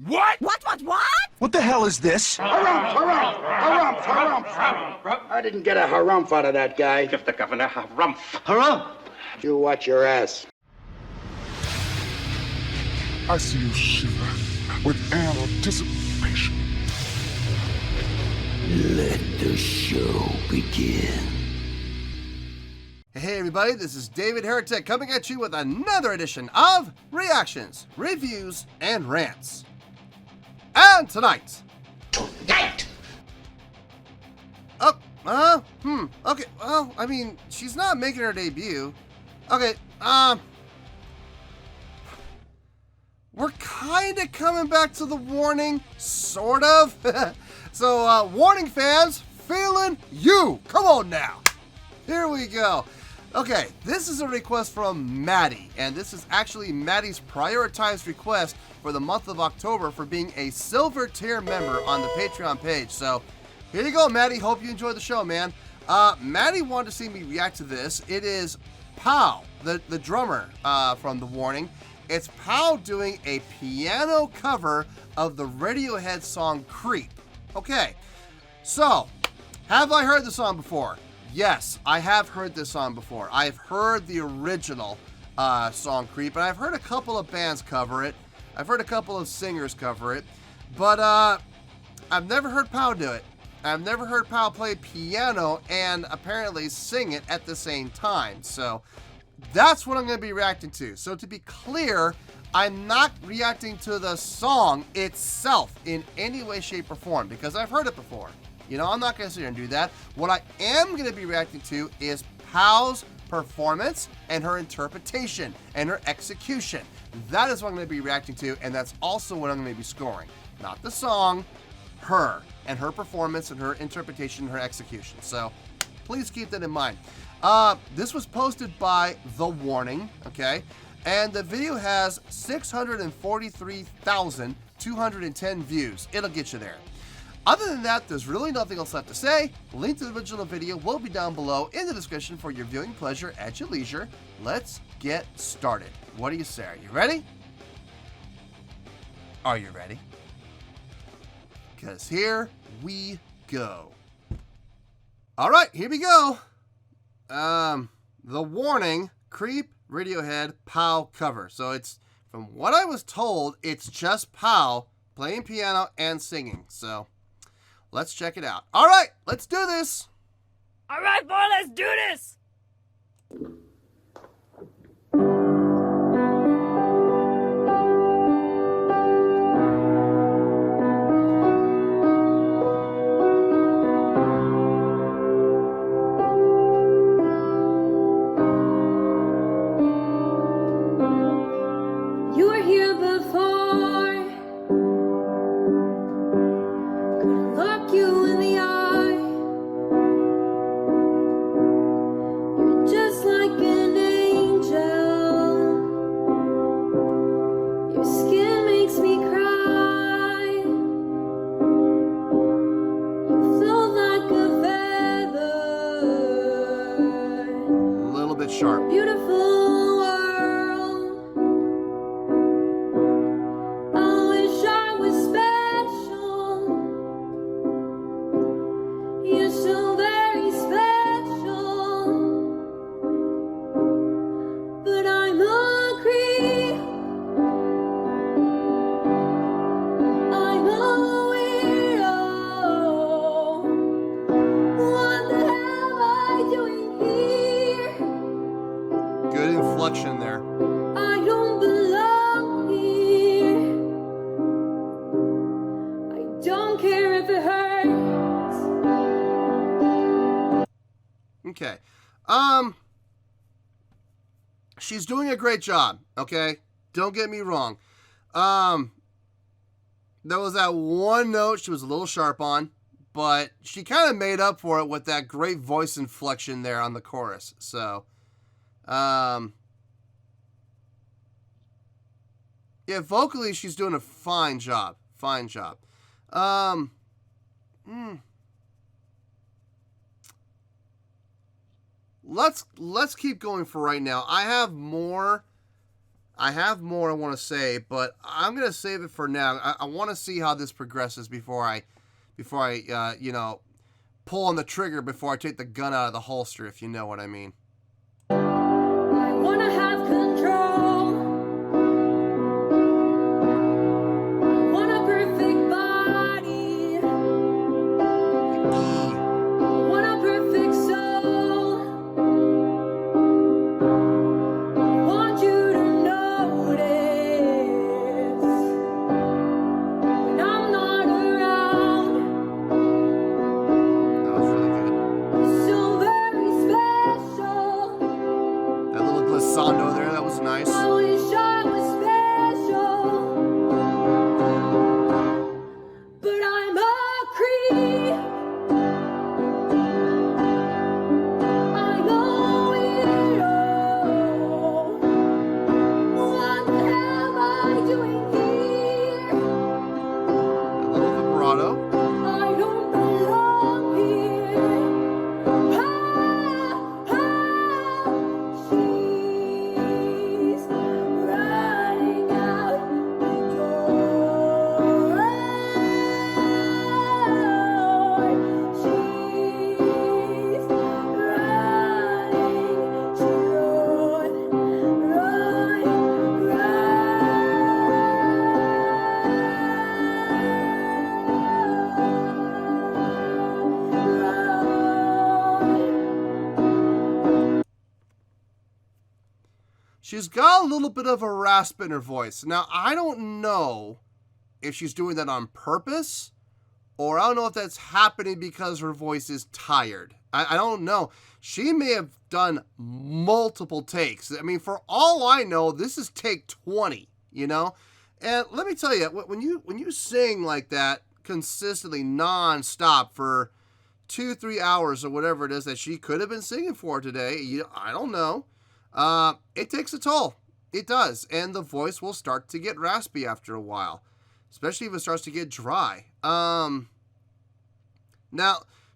What? What? What the hell is this? Harumph. I didn't get a harumph out of that guy. Give the governor harumph. Harumph? You watch your ass. I see you shiver with anticipation. Let the show begin. Hey everybody, this is David Heretic coming at you with another edition of Reactions, Reviews, and Rants. And tonight... Okay, well, I mean, she's not making her debut. Okay, we're kinda coming back to the warning, sort of. So, warning fans, FEELIN you! Come on now! Here we go. Okay, this is a request from Maddie, and this is actually Maddie's prioritized request for the month of October for being a silver tier member on the Patreon page. So, here you go, Maddie. Hope you enjoyed the show, man. Maddie wanted to see me react to this. It is Pau, the drummer from The Warning. It's Pau doing a piano cover of the Radiohead song Creep. Okay, so, have I heard the song before? Yes, I have heard this song before. I've heard the original song Creep, and I've heard a couple of bands cover it. I've heard a couple of singers cover it, but I've never heard Pau do it. I've never heard Pau play piano and apparently sing it at the same time. So that's what I'm going to be reacting to. So to be clear, I'm not reacting to the song itself in any way, shape, or form because I've heard it before. You know, I'm not going to sit here and do that. What I am going to be reacting to is Pau's performance and her interpretation and her execution. That is what I'm going to be reacting to, and that's also what I'm going to be scoring. Not the song, her, and her performance and her interpretation and her execution. So please keep that in mind. This was posted by The Warning, okay? And the video has 643,210 views. It'll get you there. Other than that, there's really nothing else left to say. Link to the original video will be down below in the description for your viewing pleasure at your leisure. Let's get started. What do you say? Are you ready? Are you ready? Because here we go. All right, here we go. The Warning, Creep, Radiohead, Pau cover. So it's, from what I was told, it's just Pau playing piano and singing. So let's check it out. All right, let's do this. All right, boy, let's do this. You were here before. Could look you in the eye. You're just like an angel. Your skin makes me cry. You float like a feather. A little bit sharp. Beautiful. Good inflection there. I don't belong here. I don't care if it hurts. Okay. She's doing a great job, okay? Don't get me wrong. There was that one note she was a little sharp on, but she kind of made up for it with that great voice inflection there on the chorus. So, yeah, vocally she's doing a fine job. Fine job. Let's keep going for right now. I have more I have more I want to say, but I'm going to save it for now. I want to see how this progresses before I pull on the trigger before I take the gun out of the holster, if you know what I mean. I wanna have control. I want a perfect body. I want a perfect soul. I want you to notice when I'm not around. That was really good. So very special. That little glissando there, that was nice. I wish I was special, but I'm a creep. I'm a weirdo. What the hell am I doing here? A little vibrato. I don't belong here. She's running out the door. She's She's got a little bit of a rasp in her voice. Now, I don't know if she's doing that on purpose, or I don't know if that's happening because her voice is tired. I don't know. She may have done multiple takes. I mean, for all I know, this is take 20, you know? And let me tell you, when you sing like that consistently nonstop for 2-3 hours or whatever it is that she could have been singing for today, I don't know. It takes a toll. It does. And the voice will start to get raspy after a while, especially if it starts to get dry. Now,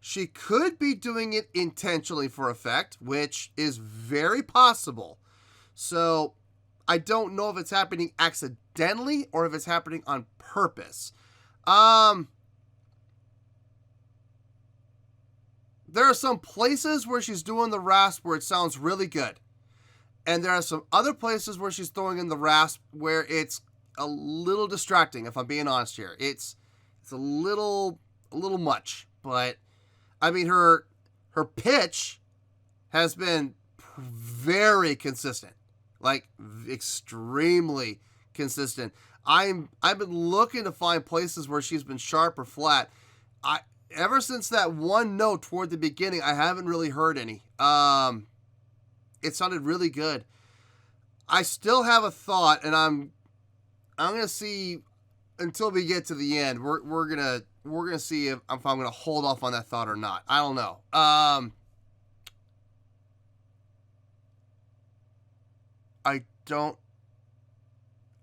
she could be doing it intentionally for effect, which is very possible. So I don't know if it's happening accidentally or if it's happening on purpose. There are some places where she's doing the rasp where it sounds really good. And there are some other places where she's throwing in the rasp where it's a little distracting, if I'm being honest here. It's a little much. But, I mean, her pitch has been very consistent. Like, extremely consistent. I've been looking to find places where she's been sharp or flat. Ever since that one note toward the beginning, I haven't really heard any. It sounded really good. I still have a thought, and I'm gonna see until we get to the end. We're gonna see if I'm gonna hold off on that thought or not. I don't know. I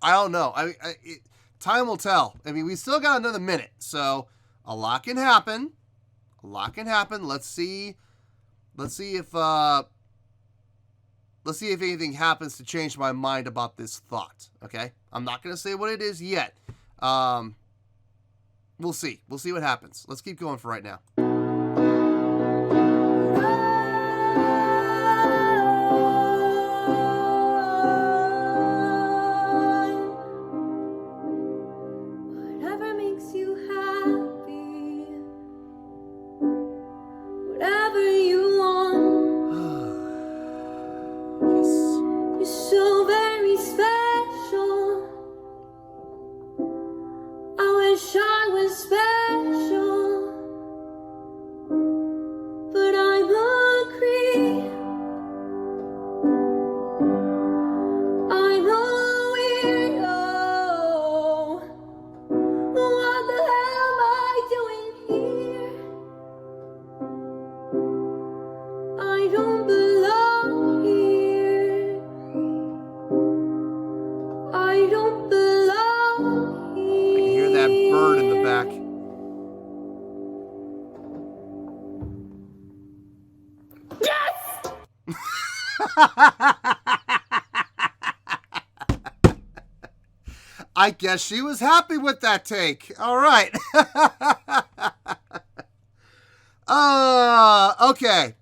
don't know. Time will tell. I mean, we still got another minute, so a lot can happen. Let's see if anything happens to change my mind about this thought. Okay, I'm not gonna say what it is yet. We'll see. We'll see what happens. Let's keep going for right now. whatever makes you happy, whatever you want. Yes. You're so very special. I wish I was special, but I'm a creep. I'm a weirdo. What the hell am I doing here? I don't belong here. I don't belong I here. can hear that bird in the back. I guess she was happy with that take. All right. Okay.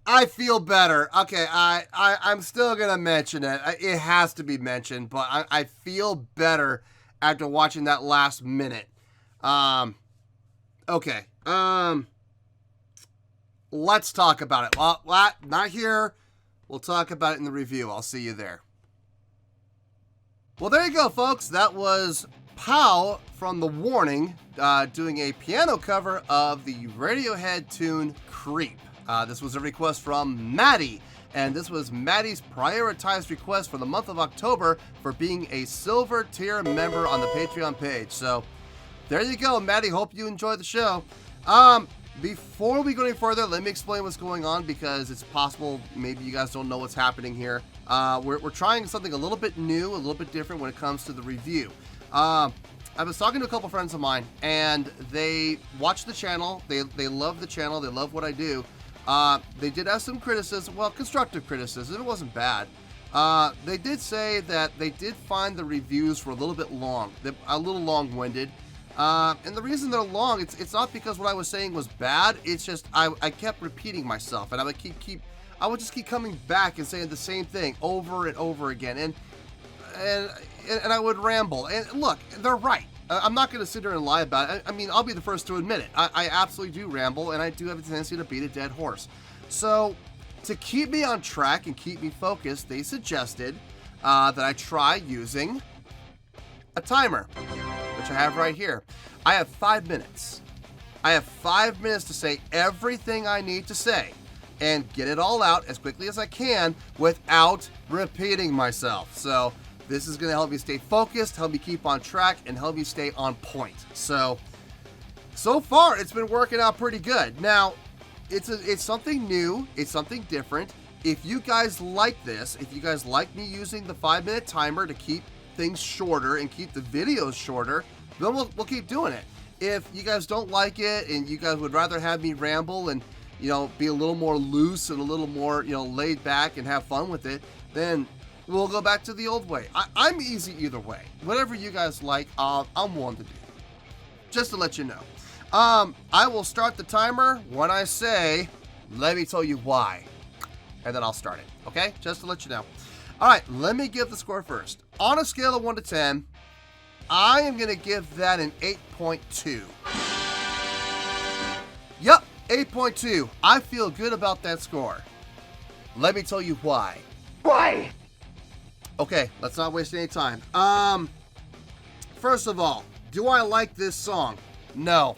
I feel better. Okay, I'm still gonna mention it. It has to be mentioned, but I feel better after watching that last minute. Okay. Let's talk about it. Well, not here. We'll talk about it in the review. I'll see you there. Well, there you go, folks. That was Pow from The Warning doing a piano cover of the Radiohead tune Creep. This was a request from Maddie, and this was Maddie's prioritized request for the month of October for being a silver tier member on the Patreon page. So there you go, Maddie. Hope you enjoyed the show. Before we go any further, let me explain what's going on, because it's possible maybe you guys don't know what's happening here. We're trying something a little bit new, a little bit different when it comes to the review. I was talking to a couple friends of mine, and they watch the channel. They love the channel. They love what I do. They did have some criticism, well, constructive criticism. It wasn't bad. They did say that they did find the reviews were a little bit long, a little long-winded. And the reason they're long, it's not because what I was saying was bad. It's just I kept repeating myself, and I would just keep coming back and saying the same thing over and over again, and I would ramble. And look, they're right. I'm not going to sit here and lie about it. I mean, I'll be the first to admit it. I absolutely do ramble, and I do have a tendency to beat a dead horse. So, to keep me on track and keep me focused, they suggested that I try using a timer, which I have right here. I have 5 minutes. I have 5 minutes to say everything I need to say and get it all out as quickly as I can without repeating myself. So, this is going to help me stay focused, help me keep on track, and help me stay on point. So far, it's been working out pretty good. Now, it's something new. It's something different. If you guys like this, if you guys like me using the 5-minute timer to keep things shorter and keep the videos shorter, then we'll keep doing it. If you guys don't like it and you guys would rather have me ramble and, be a little more loose and a little more, laid back and have fun with it, then we'll go back to the old way. I'm easy either way. Whatever you guys like, I'm willing to do. Just to let you know. I will start the timer when I say, let me tell you why. And then I'll start it. Okay? Just to let you know. Alright, let me give the score first. On a scale of 1 to 10, I am going to give that an 8.2. Yep, 8.2. I feel good about that score. Let me tell you why. Why? Okay, let's not waste any time. First of all, do I like this song? No.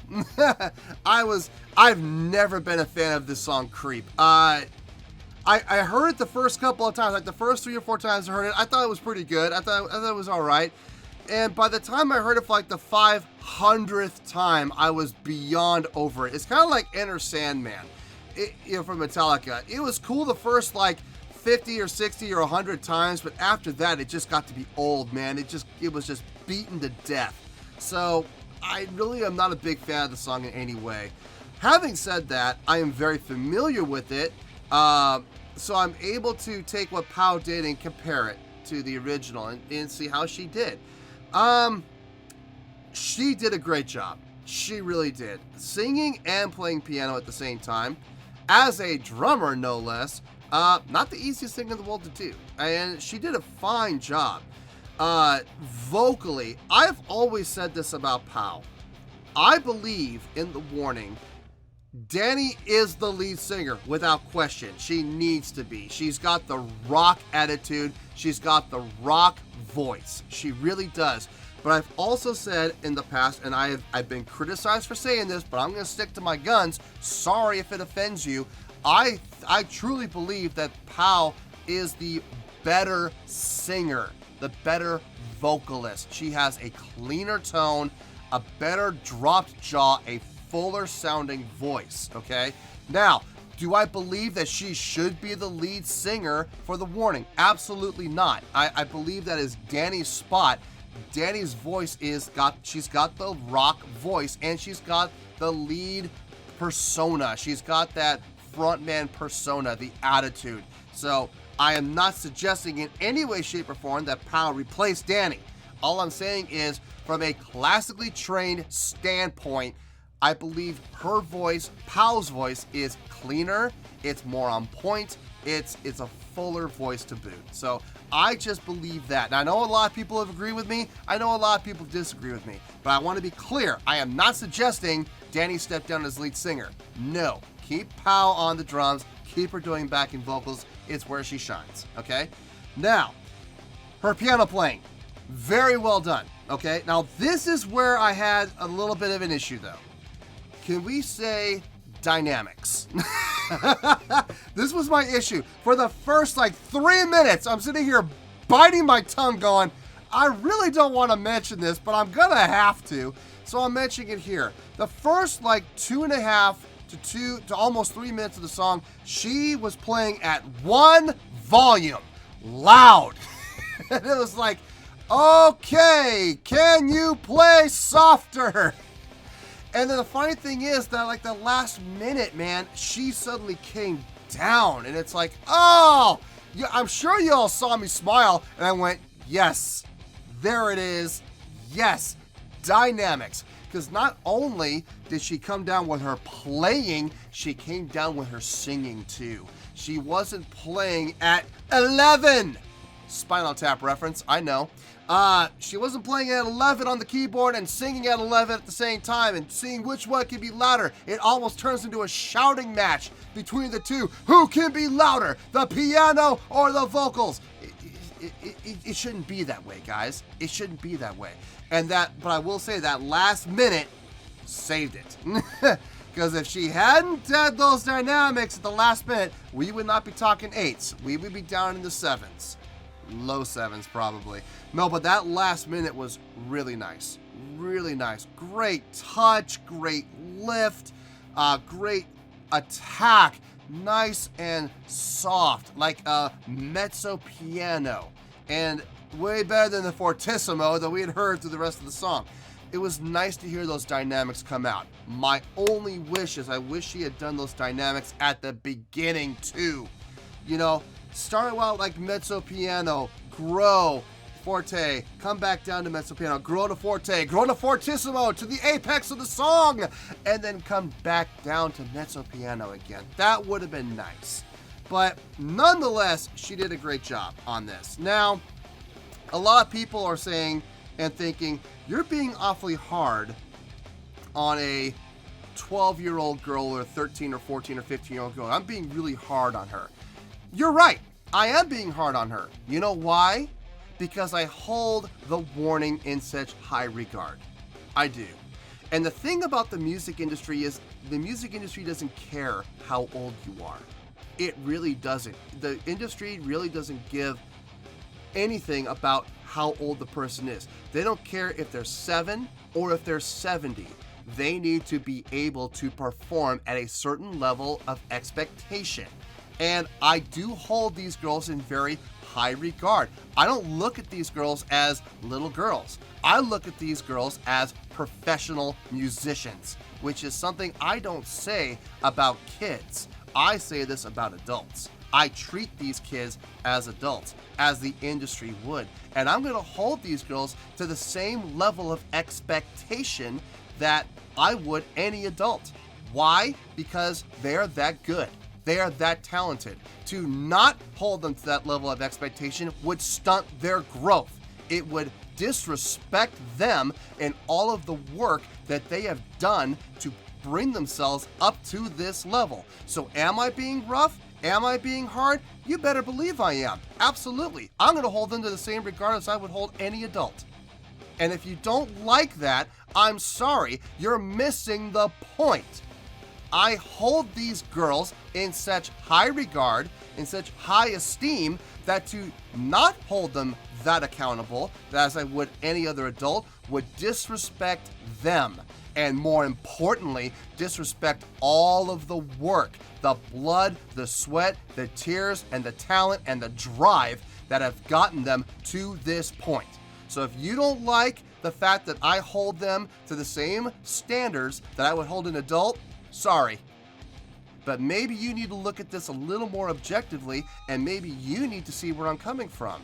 I've never been a fan of this song, Creep. I heard it the first couple of times, like the first 3 or 4 times I heard it, I thought it was pretty good. I thought it was alright. And by the time I heard it for like the 500th time, I was beyond over it. It's kind of like Enter Sandman, from Metallica. It was cool the first, 50 or 60 or 100 times, but after that it just got to be old, man. It was just beaten to death. So I really am not a big fan of the song in any way. Having said that, I am very familiar with it, so I'm able to take what Pow did and compare it to the original and see how she did. She did a great job. She really did. Singing and playing piano at the same time, as a drummer no less. Not the easiest thing in the world to do, and she did a fine job. Vocally, I've always said this about Pow. I believe in The Warning, Danny is the lead singer without question. She needs to be. She's got the rock attitude. She's got the rock voice. She really does. But I've also said in the past, and I've been criticized for saying this, but I'm going to stick to my guns. Sorry if it offends you. I truly believe that Pow is the better singer, the better vocalist. She has a cleaner tone, a better dropped jaw, a fuller sounding voice, okay? Now, do I believe that she should be the lead singer for The Warning? Absolutely not. I believe that is Danny's spot. Danny's voice she's got the rock voice, and she's got the lead persona. She's got that frontman persona, the attitude. So I am not suggesting in any way, shape, or form that Pow replace Danny. All I'm saying is, from a classically trained standpoint, I believe her voice, Pau's voice, is cleaner. It's more on point. It's a fuller voice to boot. So I just believe that. Now, I know a lot of people have agreed with me. I know a lot of people disagree with me. But I want to be clear. I am not suggesting Danny step down as lead singer. No. Keep Pau on the drums. Keep her doing backing vocals. It's where she shines. Okay? Now, her piano playing. Very well done. Okay? Now, this is where I had a little bit of an issue, though. Can we say dynamics? This was my issue. For the first 3 minutes, I'm sitting here biting my tongue going, I really don't want to mention this, but I'm gonna have to. So I'm mentioning it here. The first 2.5 to almost 3 minutes of the song, she was playing at one volume, loud. And it was like, okay, can you play softer? And then the funny thing is that the last minute, man, she suddenly came down, and it's like, oh, yeah, I'm sure you all saw me smile, and I went, yes, there it is, yes, dynamics. Because not only did she come down with her playing, she came down with her singing too. She wasn't playing at 11. Spinal Tap reference, I know. She wasn't playing at 11 on the keyboard and singing at 11 at the same time and seeing which one could be louder. It almost turns into a shouting match between the two. Who can be louder, the piano or the vocals? It shouldn't be that way, guys. It shouldn't be that way. But I will say that last minute saved it. Because if she hadn't had those dynamics at the last minute, we would not be talking 8s. We would be down in the 7s. Low 7s probably. No, but that last minute was really nice. Really nice. Great touch, great lift, great attack. Nice and soft, like a mezzo piano. And way better than the fortissimo that we had heard through the rest of the song. It was nice to hear those dynamics come out. My only wish is I wish she had done those dynamics at the beginning too. You know, start out like mezzo piano, grow, forte, come back down to mezzo piano, grow to forte, grow to fortissimo, to the apex of the song, and then come back down to mezzo piano again. That would have been nice. But nonetheless, she did a great job on this. Now, a lot of people are saying and thinking, you're being awfully hard on a 12-year-old girl or a 13 or 14 or 15-year-old girl. I'm being really hard on her. You're right. I am being hard on her. You know why? Because I hold the warning in such high regard. I do. And the thing about the music industry is the music industry doesn't care how old you are. It really doesn't. The industry really doesn't give anything about how old the person is. They don't care if they're 7 or if they're 70. They need to be able to perform at a certain level of expectation. And I do hold these girls in very high regard. I don't look at these girls as little girls. I look at these girls as professional musicians, which is something I don't say about kids. I say this about adults. I treat these kids as adults, as the industry would. And I'm going to hold these girls to the same level of expectation that I would any adult. Why? Because they're that good. They are that talented. To not hold them to that level of expectation would stunt their growth. It would disrespect them and all of the work that they have done to bring themselves up to this level. So am I being rough? Am I being hard? You better believe I am. Absolutely. I'm going to hold them to the same regard as I would hold any adult. And if you don't like that, I'm sorry. You're missing the point. I hold these girls in such high regard, in such high esteem, that to not hold them that accountable, as I would any other adult, would disrespect them. And more importantly, disrespect all of the work, the blood, the sweat, the tears, and the talent and the drive that have gotten them to this point. So if you don't like the fact that I hold them to the same standards that I would hold an adult, sorry. But maybe you need to look at this a little more objectively, and maybe you need to see where I'm coming from.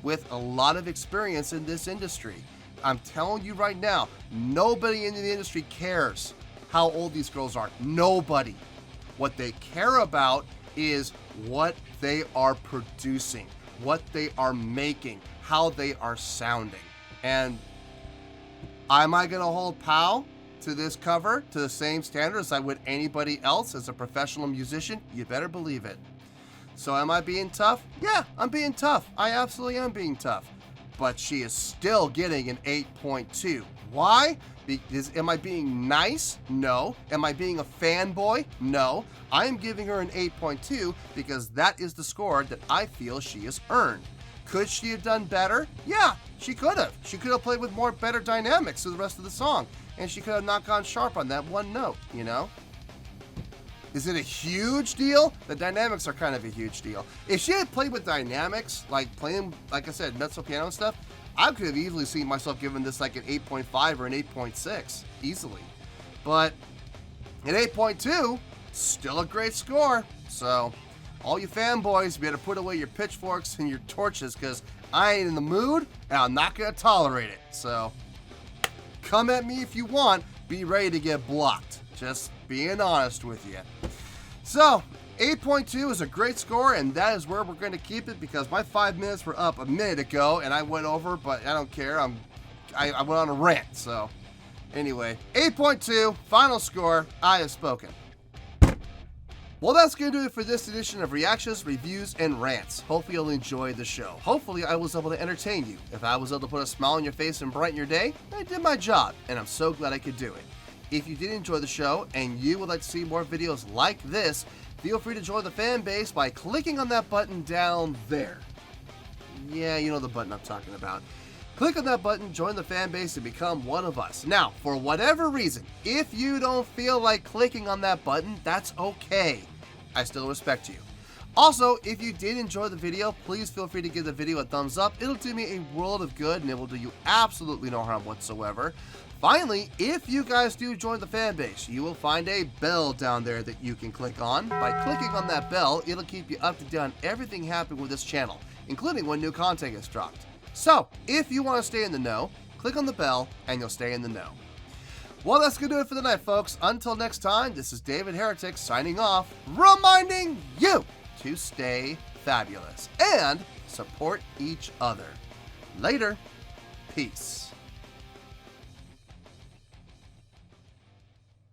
with a lot of experience in this industry. I'm telling you right now, nobody in the industry cares how old these girls are. Nobody. What they care about is what they are producing, what they are making, how they are sounding. And am I going to hold POW to this cover to the same standard as I would anybody else as a professional musician? You better believe it. So am I being tough? Yeah, I'm being tough. I absolutely am being tough. But she is still getting an 8.2. Why? Am I being nice? No. Am I being a fanboy? No. I am giving her an 8.2 because that is the score that I feel she has earned. Could she have done better? Yeah, she could have. She could have played with better dynamics through the rest of the song. And she could have not gone sharp on that one note, you know? Is it a huge deal? The dynamics are kind of a huge deal. If she had played with dynamics, like playing, like I said, mezzo piano and stuff, I could have easily seen myself giving this like an 8.5 or an 8.6, easily. But an 8.2, still a great score. So, all you fanboys, you better put away your pitchforks and your torches, because I ain't in the mood, and I'm not going to tolerate it. So, come at me if you want. Be ready to get blocked. Just being honest with you. So, 8.2 is a great score, and that is where we're going to keep it because my 5 minutes were up a minute ago, and I went over, but I don't care. I went on a rant. So, anyway, 8.2, final score. I have spoken. Well, that's going to do it for this edition of Reactions, Reviews, and Rants. Hopefully you'll enjoy the show. Hopefully I was able to entertain you. If I was able to put a smile on your face and brighten your day, I did my job, and I'm so glad I could do it. If you did enjoy the show and you would like to see more videos like this, feel free to join the fan base by clicking on that button down there. Yeah, you know the button I'm talking about. Click on that button, join the fan base, and become one of us. Now, for whatever reason, if you don't feel like clicking on that button, that's okay. I still respect you. Also, if you did enjoy the video, please feel free to give the video a thumbs up. It'll do me a world of good, and it will do you absolutely no harm whatsoever. Finally, if you guys do join the fan base, you will find a bell down there that you can click on. By clicking on that bell, it'll keep you up to date on everything happening with this channel, including when new content gets dropped. So, if you want to stay in the know, click on the bell and you'll stay in the know. Well, that's going to do it for the night, folks. Until next time, this is David Heretic signing off, reminding you to stay fabulous and support each other. Later. Peace.